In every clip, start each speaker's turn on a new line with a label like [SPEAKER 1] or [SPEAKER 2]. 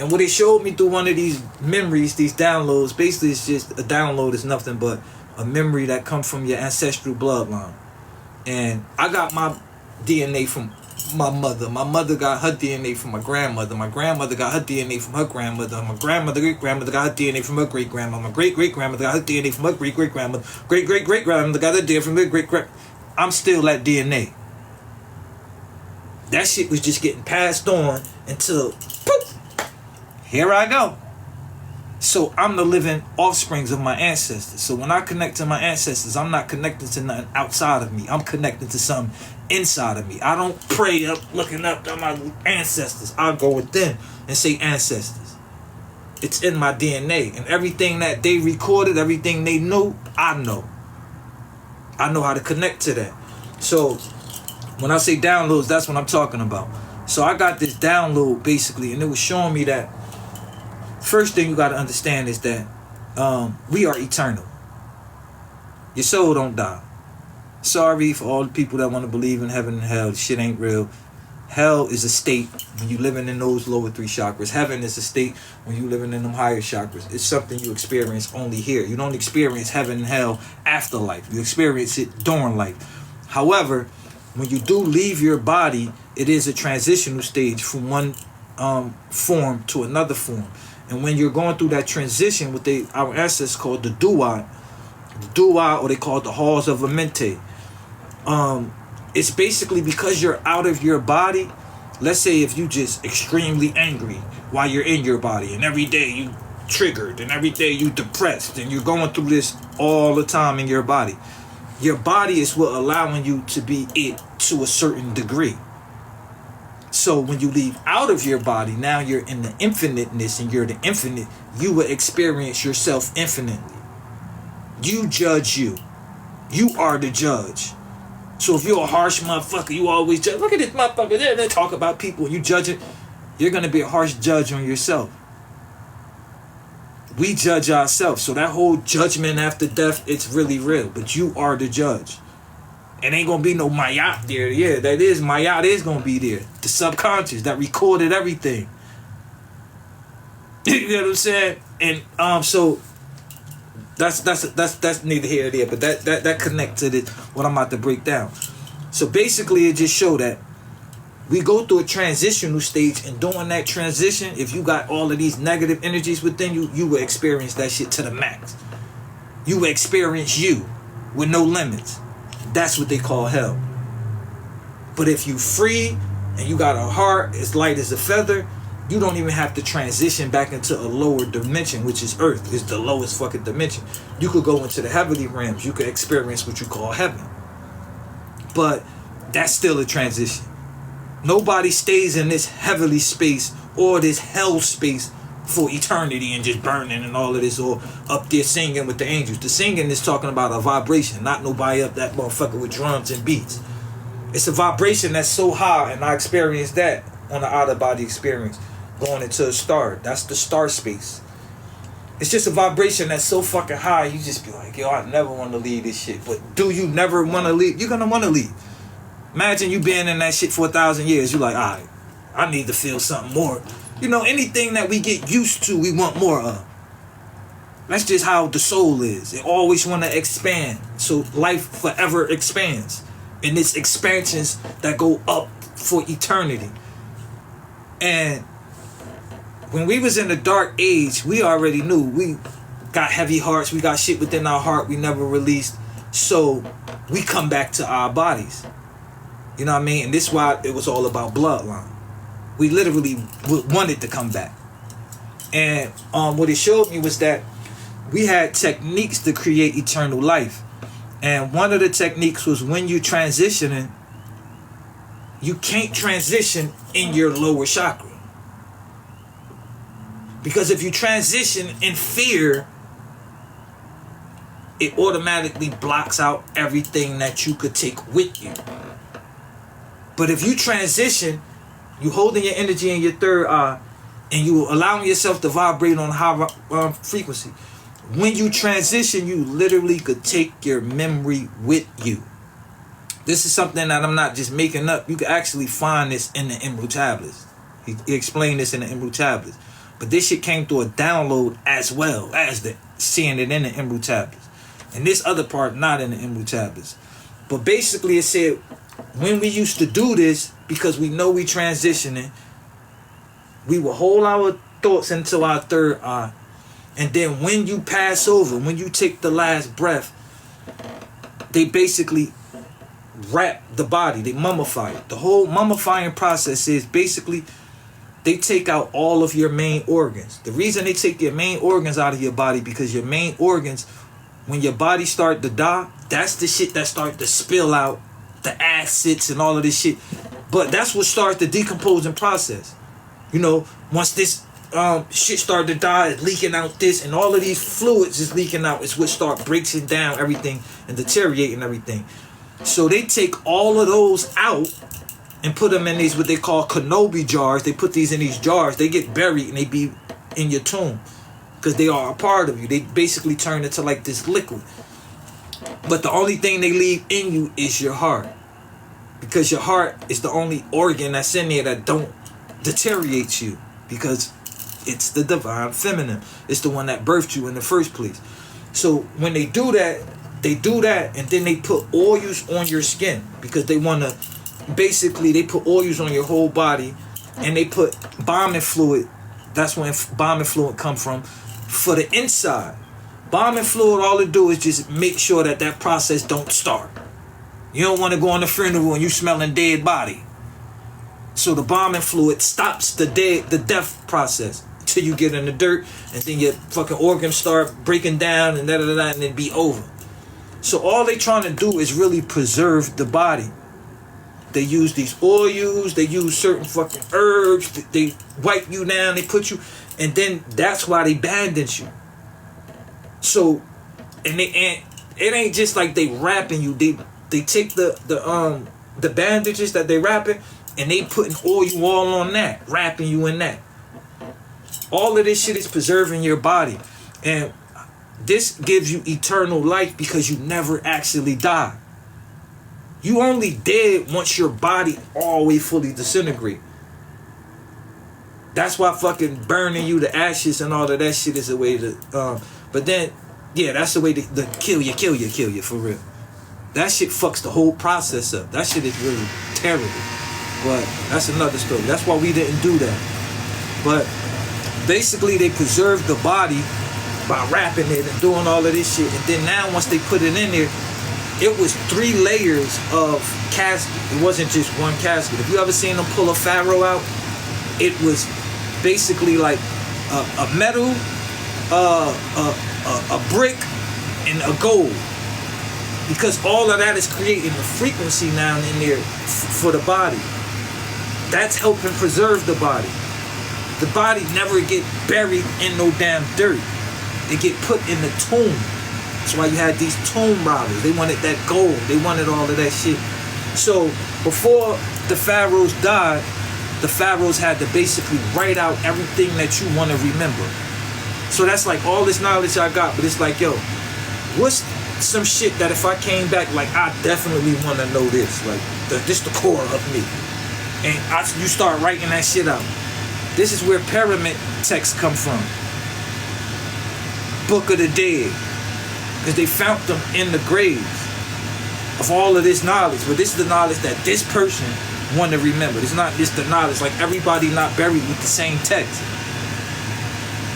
[SPEAKER 1] And what it showed me through one of these memories, these downloads, basically it's just a download is nothing but a memory that comes from your ancestral bloodline. And I got my DNA from my mother. My mother got her DNA from my grandmother. My grandmother got her DNA from her grandmother. My grandmother, great-grandmother got her DNA from her great-grandmother. My great-great-grandmother got her DNA from her great-great-grandmother. Great-great-great-grandmother got her DNA from her great-great. I'm still that DNA. That shit was just getting passed on until, poof, here I go. So I'm the living offsprings of my ancestors. So when I connect to my ancestors, I'm not connecting to nothing outside of me. I'm connecting to something inside of me. I don't pray up looking up to my ancestors. I go within and say ancestors. It's in my DNA. And everything that they recorded, everything they knew, I know. I know how to connect to that. So when I say downloads, that's what I'm talking about. So I got this download basically, and it was showing me that first thing you got to understand is that we are eternal. Your soul don't die. Sorry for all the people that want to believe in heaven and hell. This shit ain't real. Hell is a state when you living in those lower three chakras. Heaven is a state when you living in them higher chakras. It's something you experience only here. You don't experience heaven and hell after life. You experience it during life. However, when you do leave your body, it is a transitional stage from one form to another form. And when you're going through that transition, what our ancestors called the duat, or they call it the halls of Amente. It's basically because you're out of your body. Let's say if you just extremely angry while you're in your body, and every day you triggered, and every day you depressed, and you're going through this all the time in your body. Your body is what allowing you to be it to a certain degree. So when you leave out of your body, now you're in the infiniteness and you're the infinite. You will experience yourself infinitely. You judge you. You are the judge. So if you're a harsh motherfucker, you always judge. Look at this motherfucker there. They talk about people and you judge it. You're going to be a harsh judge on yourself. We judge ourselves. So that whole judgment after death, it's really real. But you are the judge. It ain't gonna be no Mayat there. Yeah, that is Mayat is gonna be there. The subconscious that recorded everything. You know what I'm saying? And so that's neither here nor there. But that connect to what I'm about to break down. So basically, it just show that we go through a transitional stage, and during that transition, if you got all of these negative energies within you, you will experience that shit to the max. You will experience you with no limits. That's what they call hell. But if you free and you got a heart as light as a feather, you don't even have to transition back into a lower dimension, which is Earth. It's the lowest fucking dimension. You could go into the heavenly realms. You could experience what you call heaven. But that's still a transition. Nobody stays in this heavenly space or this hell space for eternity and just burning and all of this, or up there singing with the angels. The singing is talking about a vibration, not nobody up that motherfucker with drums and beats. It's a vibration that's so high, and I experienced that on the outer body experience, going into a star. That's the star space. It's just a vibration that's so fucking high, you just be like, yo, I never want to leave this shit. But do you never want to leave? You're gonna want to leave. Imagine you being in that shit for 1,000 years. You're like, all right, I need to feel something more. You know, anything that we get used to, we want more of. That's just how the soul is. It always want to expand. So life forever expands. And it's expansions that go up for eternity. And when we was in the dark age, we already knew. We got heavy hearts. We got shit within our heart we never released. So we come back to our bodies. You know what I mean? And this is why it was all about bloodline. We literally wanted to come back. And what it showed me was that we had techniques to create eternal life. And one of the techniques was when you transitioning, you can't transition in your lower chakra. Because if you transition in fear, it automatically blocks out everything that you could take with you. But if you transition, you holding your energy in your third eye, and you allowing yourself to vibrate on high frequency. When you transition, you literally could take your memory with you. This is something that I'm not just making up. You can actually find this in the Emerald Tablets. He explained this in the Emerald Tablets. But this shit came through a download as well as the seeing it in the Emerald Tablets. And this other part not in the Emerald Tablets. But basically it said, when we used to do this, because we know we transitioning, we will hold our thoughts into our third eye. And then when you pass over, when you take the last breath, they basically wrap the body, they mummify it. The whole mummifying process is basically they take out all of your main organs. The reason they take your main organs out of your body, because your main organs, when your body start to die, that's the shit that start to spill out, the acids and all of this shit. But that's what starts the decomposing process. You know, once this shit start to die, it's leaking out this, and all of these fluids is leaking out, is what start breaking down everything and deteriorating everything. So they take all of those out and put them in these what they call Kenobi jars. They put these in these jars. They get buried and they be in your tomb because they are a part of you. They basically turn into like this liquid. But the only thing they leave in you is your heart, because your heart is the only organ that's in there that don't deteriorate you, because it's the divine feminine. It's the one that birthed you in the first place. So when they do that, and then they put oils on your skin, because they want to, basically they put oils on your whole body, and they put bombing fluid. That's when bombing fluid come from, for the inside. Bombing fluid, all it do is just make sure that that process don't start. You don't want to go on the funeral and you smelling dead body. So the bombing fluid stops the death process till you get in the dirt, and then your fucking organs start breaking down and and then be over. So all they trying to do is really preserve the body. They use these oils, they use certain fucking herbs, they wipe you down, they put you, and then that's why they bandage you. So, and it ain't just like they wrapping you. They take the bandages that they wrapping, and they putting oil all on that, wrapping you in that. All of this shit is preserving your body, and this gives you eternal life because you never actually die. You only dead once your body all the way fully disintegrate. That's why fucking burning you to ashes and all of that shit is a way to. But then, yeah, that's the way to kill you for real. That shit fucks the whole process up. That shit is really terrible. But that's another story. That's why we didn't do that. But basically, they preserved the body by wrapping it and doing all of this shit. And then now, once they put it in there, it was 3 layers of casket. It wasn't just one casket. If you ever seen them pull a pharaoh out, it was basically like a metal, a brick, and a gold. Because all of that is creating a frequency now in there for the body. That's helping preserve the body. The body never get buried in no damn dirt. They get put in the tomb. That's why you had these tomb robbers. They wanted that gold. They wanted all of that shit. So before the pharaohs died, the pharaohs had to basically write out everything that you want to remember. So that's like all this knowledge I got, but it's like, yo, what's some shit that if I came back, like, I definitely want to know this. Like, this the core of me. And you start writing that shit out. This is where pyramid texts come from. Book of the Dead. Because they found them in the graves of all of this knowledge. But this is the knowledge that this person want to remember. It's not just the knowledge. Like, everybody not buried with the same text.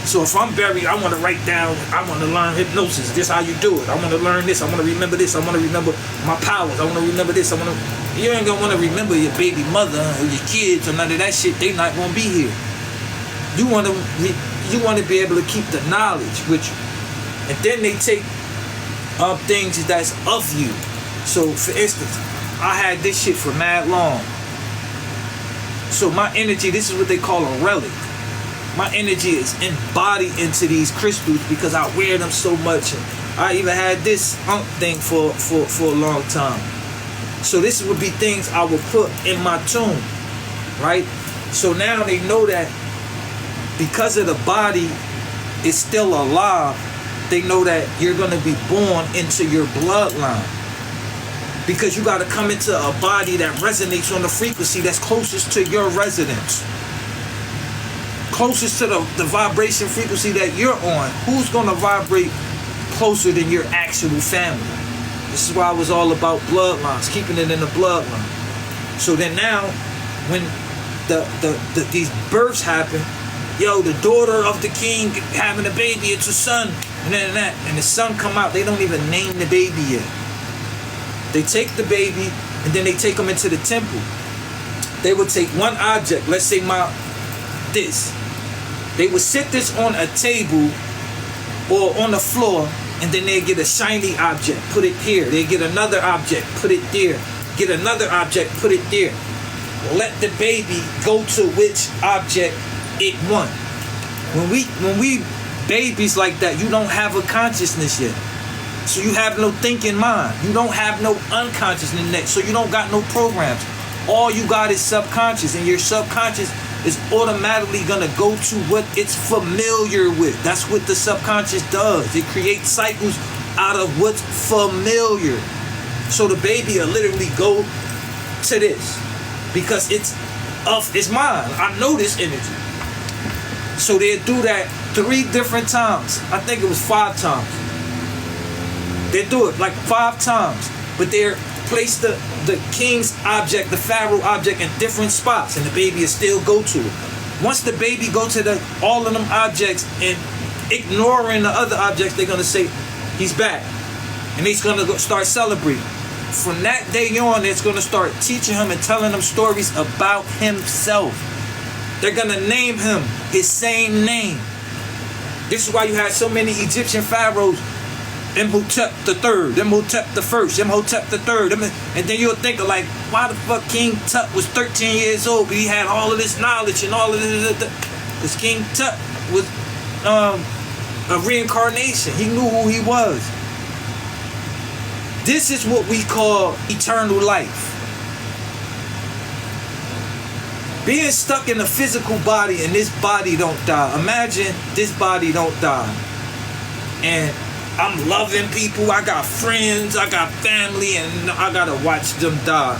[SPEAKER 1] So if I'm buried, I want to write down, I want to learn hypnosis. This is how you do it. I want to learn this. I want to remember this. I want to remember my powers. I want to remember this. You ain't going to want to remember your baby mother or your kids or none of that shit. They not going to be here. You want to be able to keep the knowledge with you. And then they take things that's of you. So for instance, I had this shit for mad long. So my energy, this is what they call a relic. My energy is embodied into these crystals because I wear them so much. And I even had this thing for a long time. So this would be things I would put in my tomb, right? So now they know that because of the body is still alive, they know that you're going to be born into your bloodline. Because you got to come into a body that resonates on the frequency that's closest to your residence. closest to the vibration frequency that you're on, who's going to vibrate closer than your actual family? This is why I was all about bloodlines, keeping it in the bloodline. So then now, when these births happen, yo, the daughter of the king having a baby, it's a son, and the son come out, they don't even name the baby yet. They take the baby, and then they take him into the temple. They would take one object, let's say this. They would sit this on a table or on the floor, and then they get a shiny object, put it here. They get another object, put it there. Get another object, put it there. Let the baby go to which object it want. When we babies like that, you don't have a consciousness yet. So you have no thinking mind. You don't have no unconsciousness yet. So you don't got no programs. All you got is subconscious, and your subconscious is automatically gonna go to what it's familiar with. That's what the subconscious does. It creates cycles out of what's familiar. So the baby will literally go to this because it's mine. I know this energy. So they'll do that 3 different times. I think it was 5 times. They do it like 5 times, but they're place the king's object, the pharaoh object in different spots, and the baby will still go to it. Once the baby go to all of them objects and ignoring the other objects, they're gonna say he's back, and he's gonna start celebrating. From that day on, it's gonna start teaching him and telling him stories about himself. They're gonna name him his same name. This is why you had so many Egyptian pharaohs. Imhotep the third, Imhotep the first, Imhotep the third, and then you'll think of like, why the fuck King Tut was 13 years old, but he had all of this knowledge and all of this, because King Tut was a reincarnation. He knew who he was. This is what we call eternal life. Being stuck in a physical body and this body don't die. Imagine this body don't die, and I'm loving people, I got friends, I got family, and I gotta watch them die.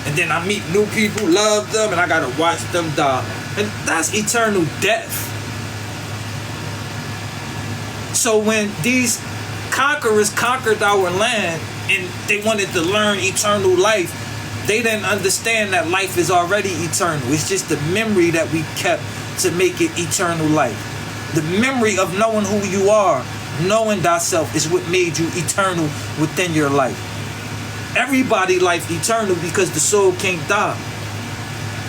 [SPEAKER 1] And then I meet new people, love them, and I gotta watch them die. And that's eternal death. So when these conquerors conquered our land and they wanted to learn eternal life, they didn't understand that life is already eternal. It's just the memory that we kept to make it eternal life. The memory of knowing who you are, knowing thyself, is what made you eternal within your life. Everybody life eternal because the soul can't die.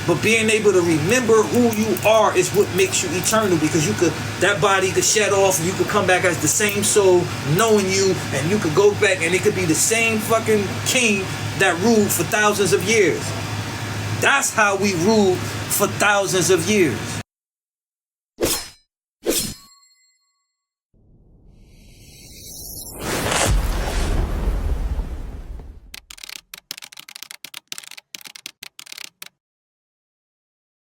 [SPEAKER 1] But being able to remember who you are is what makes you eternal, because that body could shed off and you could come back as the same soul, knowing you, and you could go back and it could be the same fucking king that ruled for thousands of years. That's how we ruled for thousands of years.